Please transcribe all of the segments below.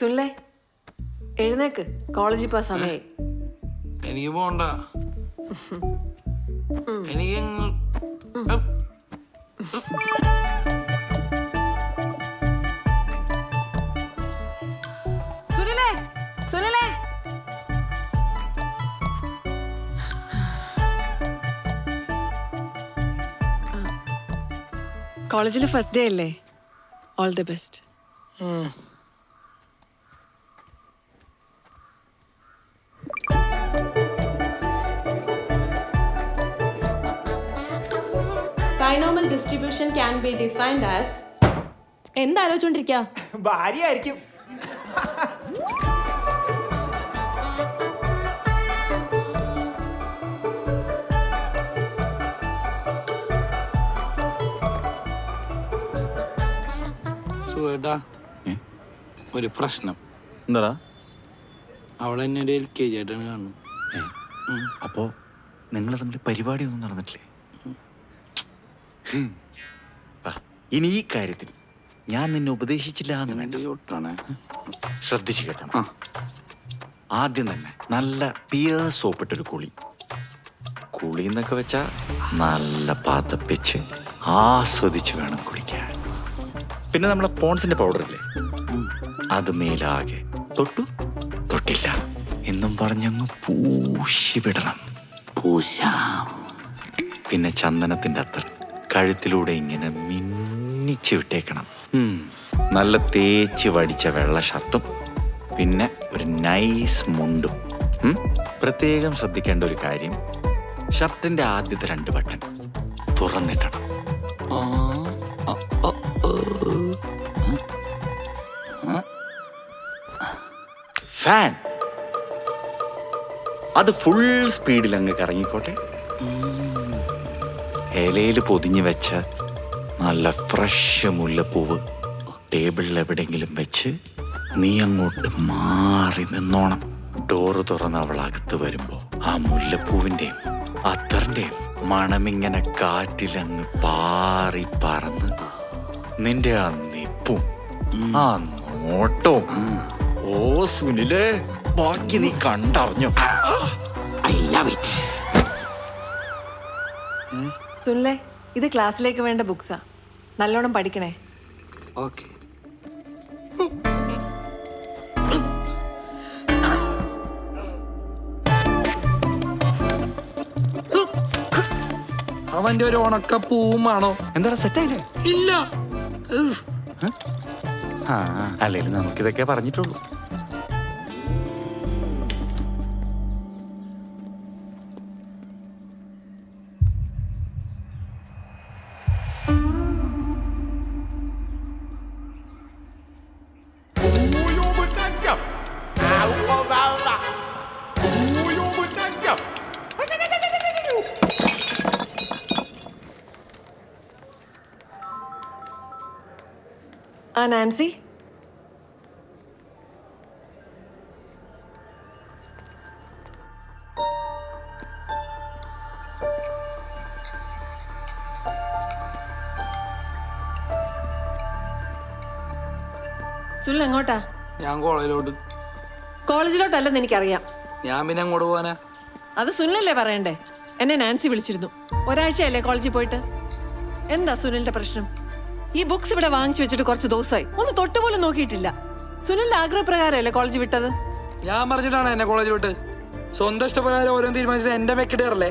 സുനിലേ എഴുന്നേക്ക്, കോളേജിൽ പോവാൻ സമയായി. എനിക്ക് പോണ്ട. എനിക്ക് സുനിലേ സുനിലേ കോളേജിൽ ഫസ്റ്റ് ഡേ അല്ലേ? All the best. Binomial distribution can be defined as എന്താലോചിച്ചോണ്ടിരിക്കാ? ഭാര്യയായിരിക്കും. സുഖേട്ടാ, ഒരു പ്രശ്നം. എന്താ? അവളെന്നെ ഒരു LKG ആയിട്ടാണ് കാണുന്നത്. അപ്പോ നിങ്ങൾ തമ്മിൽ പരിപാടിയൊന്നും നടന്നിട്ടില്ലേ? ഇനി ഈ കാര്യത്തിൽ ഞാൻ നിന്നെ ഉപദേശിച്ചില്ല എന്ന് വേണ്ട. ശ്രദ്ധിച്ചു കേട്ടണം. ആദ്യം തന്നെ നല്ല പിയർ സോപ്പിട്ടൊരു കുളി എന്നൊക്കെ വെച്ചാ നല്ല പതപ്പിച്ച് ആസ്വദിച്ച് വേണം കുളിക്കാൻ. പിന്നെ നമ്മളെ പോൺസിന്റെ പൗഡറില്ലേ, അത് മേലാകെ തൊട്ടില്ല എന്നും പറഞ്ഞങ്ങ് പൂശി വിടണം. പിന്നെ ചന്ദനത്തിന്റെ അത്തർ കഴുത്തിലൂടെ ഇങ്ങനെ മിന്നിച്ച് വിട്ടേക്കണം. നല്ല തേച്ച് വടിച്ച വെള്ള ഷർട്ടും പിന്നെ ഒരു നൈസ് മുണ്ടും. പ്രത്യേകം ശ്രദ്ധിക്കേണ്ട ഒരു കാര്യം, ഷർട്ടിന്റെ ആദ്യത്തെ 2 ബട്ടൺ തുറന്നിടണം. ഫാൻ അത് ഫുൾ സ്പീഡിൽ അങ്ങ് കറങ്ങിക്കോട്ടെ. ഇലയിൽ പൊതിഞ്ഞു വെച്ച നല്ല ഫ്രഷ് മുല്ലപ്പൂവ് ടേബിളിൽ എവിടെയെങ്കിലും വെച്ച് നീ അങ്ങോട്ട് മാറി നിന്നോണം. ഡോറ് തുറന്ന് അവൾ അകത്ത് വരുമ്പോ ആ മുല്ലപ്പൂവിന്റെയും അത്തറിന്റെയും മണമിങ്ങനെ കാറ്റിലങ്ങ് പാറി പറന്ന് നിന്റെ ആ നിപ്പും ആ നോട്ടവും. ഓ സുനിലേ, ബാക്കി നീ കണ്ടറിഞ്ഞു. I love it. സുനിലേ, ഇത് ക്ലാസ്സിലേക്ക് വേണ്ട ബുക്സാ, നല്ലോണം പഠിക്കണേ. ഓക്കെ. അവന്റെ ഒരു ഉണക്ക പൂവുമാണോ? എന്താ സെറ്റായില്ലേ? ഇല്ല. അല്ലെങ്കിൽ നമുക്കിതൊക്കെ പറഞ്ഞിട്ടുള്ളൂ. ആ നാൻസി, സുനിൽ എങ്ങോട്ടാ? ഞാൻ കോളേജിലോട്ട്. കോളേജിലോട്ടല്ലെന്ന് എനിക്കറിയാം. ഞാൻ പിന്നെ അങ്ങോട്ട് പോവാനാ? അത് സുനിലല്ലേ പറയണ്ടേ? എന്നെ നാൻസി വിളിച്ചിരുന്നു. ഒരാഴ്ചയല്ലേ കോളേജിൽ പോയിട്ട്. എന്താ സുനിലിന്റെ പ്രശ്നം? ഈ ബുക്സ് ഇവിടെ വാങ്ങിച്ചു വെച്ചിട്ട് കുറച്ച് ദിവസമായി, ഒന്ന് തൊട്ടുപോലും നോക്കിയിട്ടില്ല. സുനിലിന്റെ ആഗ്രഹപ്രകാരമല്ലേ കോളേജ് വിട്ടത്? ഞാൻ പറഞ്ഞിട്ടാണ് എന്നെ കോളേജിൽ വിട്ട്. സ്വന്തം ഇഷ്ടപ്രകാരം ഓരോന്ന് തീരുമാനിച്ചിട്ട് എന്റെ മെക്കിടേറല്ലേ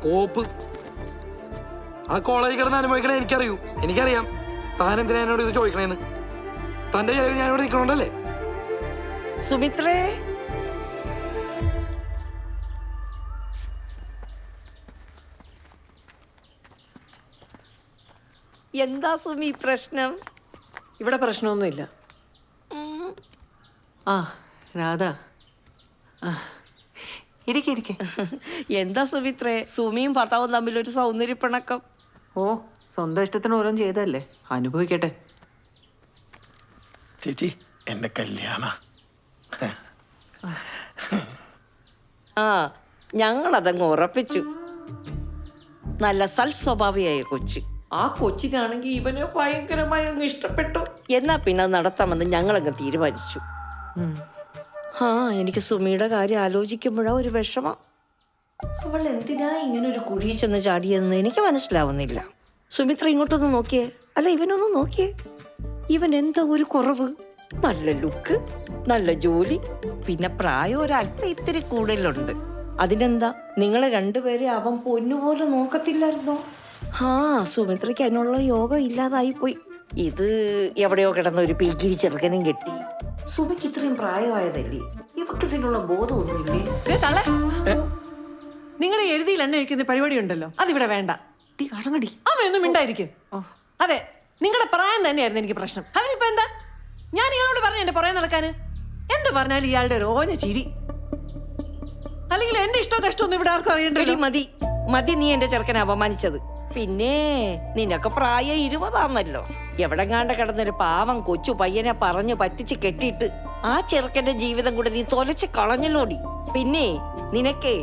കോപ്പ്. ആ കോളേജിൽ കിടന്ന് അനുഭവിക്കണേ എനിക്കറിയാം. താൻ എന്തിനാ എന്നോട് ഇത് ചോദിക്കണേന്ന്? തന്റെ ചെലവ് ഞാൻ ഇവിടെ നിൽക്കണോണ്ടല്ലേ? സുമിത്രേ, എന്താ സുമി പ്രശ്നം? ഇവിടെ പ്രശ്നമൊന്നുമില്ല. ആ രാധ, ഇരിക്കെ. എന്താ സുമിത്രേ, സുമിയും ഭർത്താവും തമ്മിലൊരു സൗന്ദര്യപ്പിണക്കം? ഓ, സ്വന്തം ഇഷ്ടത്തിന് ഓരോന്നും ചെയ്തല്ലേ, അനുഭവിക്കട്ടെ. ചേച്ചി, എന്റെ കല്യാണ ആ, ഞങ്ങളതങ്ങ് ഉറപ്പിച്ചു. നല്ല സൽസ്വഭാവിയായ കൊച്ച്. ആ കൊച്ചിനാണെങ്കിൽ ഇവനെ ഭയങ്കരമായി അങ്ങ് ഇഷ്ടപ്പെട്ടു. എന്നാ പിന്നെ നടത്താമെന്ന് ഞങ്ങളങ്ങ് തീരുമാനിച്ചു. ആ എനിക്ക് സുമിയുടെ കാര്യം ആലോചിക്കുമ്പോഴാ ഒരു വിഷമം. അവൾ എന്തിനാ ഇങ്ങനെ ഒരു കുഴിയിൽ ചെന്ന് ചാടിയെന്ന് എനിക്ക് മനസ്സിലാവുന്നില്ല. സുമിത്ര ഇങ്ങോട്ടൊന്ന് നോക്കിയേ, അല്ല ഇവനൊന്ന് നോക്കിയേ. ഇവൻ എന്താ ഒരു കുറവ്? നല്ല ലുക്ക്, നല്ല ജോലി, പിന്നെ പ്രായം ഒരല്പം ഇത്തിരി കൂടുതലുണ്ട്. അതിനെന്താ, നിങ്ങളെ രണ്ടുപേരെ അവൻ പൊന്നുപോലെ നോക്കത്തില്ലായിരുന്നോ? ആ സുമിത്രയ്ക്ക് അതിനുള്ള യോഗം ഇല്ലാതായിപ്പോയി. ഇത് എവിടെയോ കിടന്ന ഒരു പീക്കിരി ചെറുക്കനും കെട്ടി. സുമിക്ക് ഇത്രയും പ്രായമായതല്ലേ, ഇവക്ക് ഇതിനുള്ള ബോധമൊന്നുമില്ലേ? നിങ്ങളുടെ എഴുതിയിൽ എണ്ണ ഒഴിക്കുന്ന പരിപാടി ഉണ്ടല്ലോ, അതിവിടെ വേണ്ട. അടങ്ങടി. അമ്മയൊന്നും മിണ്ടായിരിക്കും. അതെ, നിങ്ങളുടെ പ്രായം തന്നെയായിരുന്നു എനിക്ക് പ്രശ്നം. അതിനിപ്പോ എന്താ? ഞാൻ ഇയാളോട് പറഞ്ഞു എന്റെ പുറകെ നടക്കാന്. എന്ത് പറഞ്ഞാലും ഇയാളുടെ ഒരു ഓഞ്ഞ ചിരി. അല്ലെങ്കിൽ എന്റെ ഇഷ്ടോ കഷ്ടോ ഒന്നും ഇവിടെ ആർക്കും അറിയണ്ടല്ലോ. മതി മതി, നീ എന്റെ ചെറുക്കനെ അപമാനിച്ചത്. പിന്നെ നിനക്ക് പ്രായം 20 എവിടെങ്ങാണ്ട് കിടന്നൊരു പാവം കൊച്ചു പയ്യനെ പറഞ്ഞു പറ്റിച്ച് കെട്ടിയിട്ട് ആ ചെറുക്കന്റെ ജീവിതം കൂടെ നീ തൊലച്ച് കളഞ്ഞല്ലോടി. പിന്നെ നിനക്കേ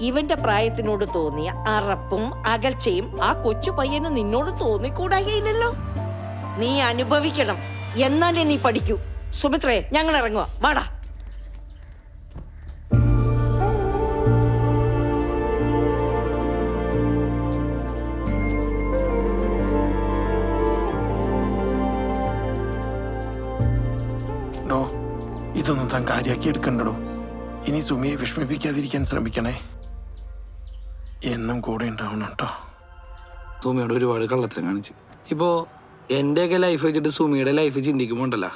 ഇവന്റെ പ്രായത്തിനോട് തോന്നിയ അറപ്പും അകൽച്ചയും ആ കൊച്ചു പയ്യന് നിന്നോട് തോന്നിക്കൂടായില്ലല്ലോ. നീ അനുഭവിക്കണം, എന്നാലേ നീ പഠിക്കൂ. സുമിത്രേ, ഞങ്ങൾ ഇറങ്ങുക, വാടാ. ഡോ, ഇതൊന്നും താൻ കാര്യാക്കി എടുക്കണ്ടടോ. ഇനി സുമിയെ വിഷമിപ്പിക്കാതിരിക്കാൻ ശ്രമിക്കണേ. എന്നും കൂടെ ഉണ്ടാവണം കേട്ടോ. സുമിയോട് ഒരുപാട് കള്ളത്തരം കാണിച്ച്. ഇപ്പോ എന്റെയൊക്കെ ലൈഫ് വെച്ചിട്ട് സുമിയുടെ ലൈഫ് ചിന്തിക്കുമ്പോണ്ടല്ല,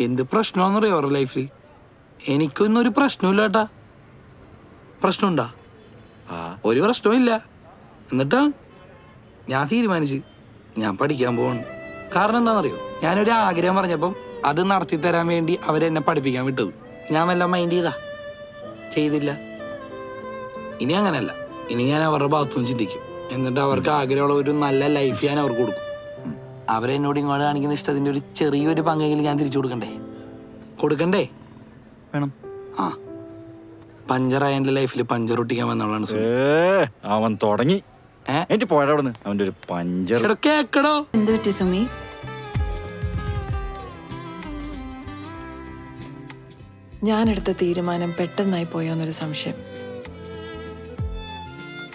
എന്ത് പ്രശ്നമാണെന്നറിയോ അവരുടെ ലൈഫിൽ. എനിക്കൊന്നും ഒരു പ്രശ്നമില്ല കേട്ടാ. പ്രശ്നമുണ്ടാ? ഒരു പ്രശ്നവും ഇല്ല. എന്നിട്ടാണ് ഞാൻ തീരുമാനിച്ച് ഞാൻ പഠിക്കാൻ പോവാണ്. കാരണം എന്താണെന്നറിയോ, ഞാനൊരു ആഗ്രഹം പറഞ്ഞപ്പം അത് നടത്തി തരാൻ വേണ്ടി അവരെന്നെ പഠിപ്പിക്കാൻ വിട്ടത്. ഞാൻ വല്ലതും മൈൻഡ് ചെയ്തില്ല. ഇനി അങ്ങനെയല്ല, ഇനി ഞാൻ അവരുടെ ഭാഗത്തും ചിന്തിക്കും. എന്നിട്ട് അവർക്ക് ആഗ്രഹമുള്ള ഒരു നല്ല ലൈഫ് ഞാൻ അവർക്ക് കൊടുക്കും. അവരെന്നോട് ഇങ്ങോട്ട് കാണിക്കുന്ന ഇഷ്ടത്തിന്റെ ഒരു ചെറിയൊരു പങ്കെങ്കിലും ഞാൻ തിരിച്ചു കൊടുക്കണ്ടേ? വേണം. ആ, പഞ്ചറായ എന്റെ ലൈഫിൽ പഞ്ചർ ഒട്ടിക്കാൻ വന്നവളാണ് സുമി. അവൻ തുടങ്ങി. എനിക്ക് പോയടാ അവിടുന്ന്, അവന്റെ ഒരു പഞ്ചർ. കേക്കടോ. എന്ത് പറ്റി സുമി? ഞാനെടുത്ത തീരുമാനം പെട്ടെന്നായി പോയോന്നൊരു സംശയം.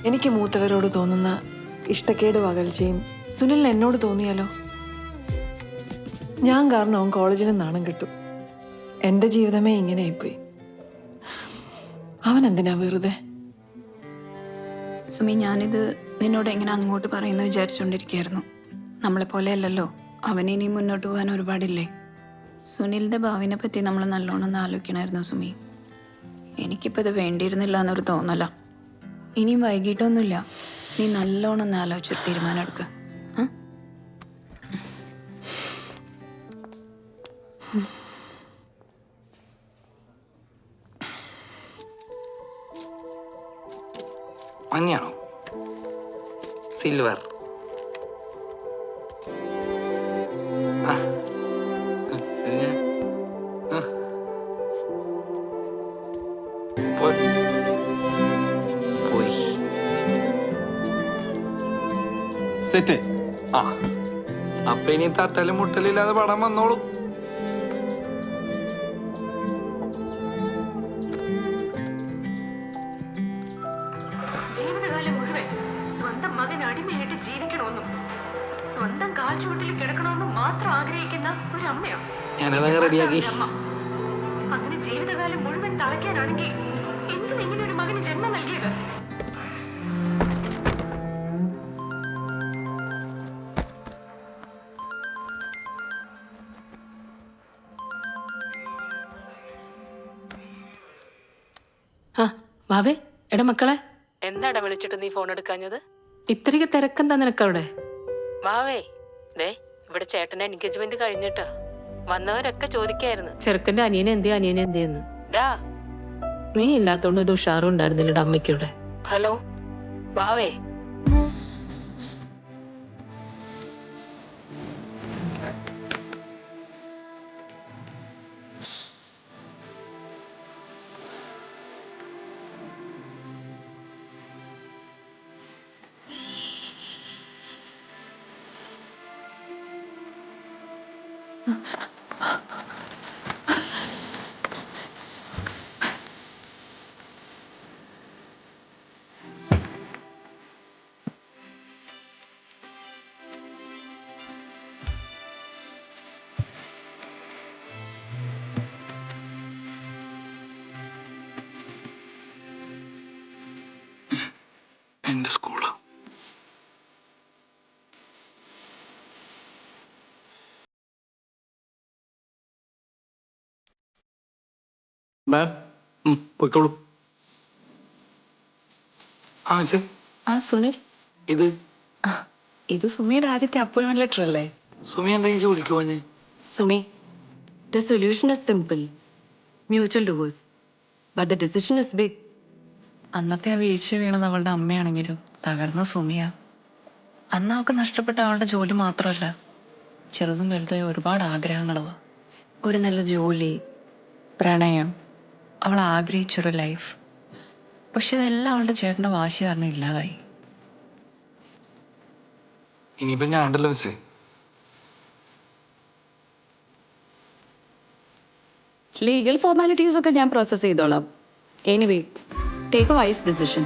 എനിക്ക് മൂത്തവരോട് തോന്നുന്ന ഇഷ്ടക്കേടും അകൽച്ചയും സുനിലിന് എന്നോട് തോന്നിയാലോ? ഞാൻ കാരണം അവൻ കോളേജിൽ നാണം കിട്ടും. എൻ്റെ ജീവിതമേ ഇങ്ങനെയായിപ്പോയി. അവൻ എന്തിനാ വെറുതെ? സുമി, ഞാനിത് നിന്നോട് എങ്ങനെ അങ്ങോട്ട് പറയുന്നു വിചാരിച്ചുകൊണ്ടിരിക്കുകയായിരുന്നു. നമ്മളെപ്പോലെ അല്ലല്ലോ, അവനിനി മുന്നോട്ട് പോകാൻ ഒരുപാടില്ലേ. സുനിലിൻ്റെ ഭാവിനെ പറ്റി നമ്മൾ നല്ലോണം ഒന്ന് ആലോചിക്കണമായിരുന്നു സുമി. എനിക്കിപ്പോൾ ഇത് വേണ്ടിയിരുന്നില്ല എന്നൊരു തോന്നല. ഇനിയും വൈകിട്ടൊന്നുമില്ല, നീ നല്ലോണം ഒന്ന് ആലോചിച്ചൊരു തീരുമാനം എടുക്കുക. മഞ്ഞാണോ? സിൽവർ? പോയി സെറ്റ്. അപ്പൊ ഇനി തട്ടലും മുട്ടലില്ലാതെ പടം വന്നോളൂ. ജീവിതകാലം മുഴുവൻ സ്വന്തം മകൻ അടിമയായിട്ട് ജീവിക്കണമെന്നും സ്വന്തം കാൽ ചുവട്ടിൽ കിടക്കണമെന്നും മാത്രം ആഗ്രഹിക്കുന്ന ഒരു അമ്മയാണ് ഞാനതങ്ങ് റെഡിയാക്കി. അങ്ങനെ ജീവിതകാലം മുഴുവൻ തളയ്ക്കാനാണെങ്കിൽ എന്തും ഇങ്ങനെ ഒരു മകന് ജന്മം നൽകിയത്? വാവേ, എടാ മക്കളെ, എന്താടാ വിളിച്ചിട്ട് നീ ഫോൺ എടുക്കാഞ്ഞത്? ഇത്രയ്ക്ക് തിരക്കെന്താ നിനക്കവിടെ? വാവേ, ദേ ഇവിടെ ചേട്ടന്റെ എൻഗേജ്മെന്റ് കഴിഞ്ഞിട്ടാ വന്നവരൊക്കെ ചോദിക്കായിരുന്നു ചെറുക്കന്റെ അനിയനെന്തേന്ന്. ഡാ, നീ ഇല്ലാത്തോണ്ട് ഒരു ഉഷാറും ഉണ്ടായിരുന്നില്ലടാ അമ്മയ്ക്കൂടെ. ഹലോ വാവേ. എൻ്റെ സ്കൂള്. പോയിക്കോളൂ. ആ മിസ്, ആ സുനിൽ, ഇത് ഇത് സുമിയുടെ ആദ്യത്തെ അപ്പോയിന്റ്മെന്റ് ലെറ്റർ അല്ലേ? സുമി എന്തെങ്കിലും ജോലിക്ക് പോഞ്ഞ്? Sumi, the solution is simple, mutual divorce, but the decision is big. അന്നത്തെ ആ വീഴ്ച വീണത് അവളുടെ അമ്മയാണെങ്കിലും തകർന്ന സുമിയാ. അന്ന് അവൾക്ക് നഷ്ടപ്പെട്ട അവളുടെ ജോലി മാത്രമല്ല, ചെറുതും വലുതായ ഒരുപാട് ആഗ്രഹങ്ങളാണ്. ഒരു നല്ല ജോലി, പ്രണയം, അവൾ ആഗ്രഹിച്ചൊരു ലൈഫ്. പക്ഷെ ഇതെല്ലാം അവളുടെ ചേട്ടൻ്റെ വാശി കാരണം ഇല്ലാതായി. ഇനിയിപ്പോ ഞാൻ ഉണ്ടല്ലോ മിസ്സേ. ലീഗൽ ഫോർമാലിറ്റീസ് ഒക്കെ ഞാൻ പ്രോസസ്സ് ചെയ്തോളാം. Anyway, take A vice decision.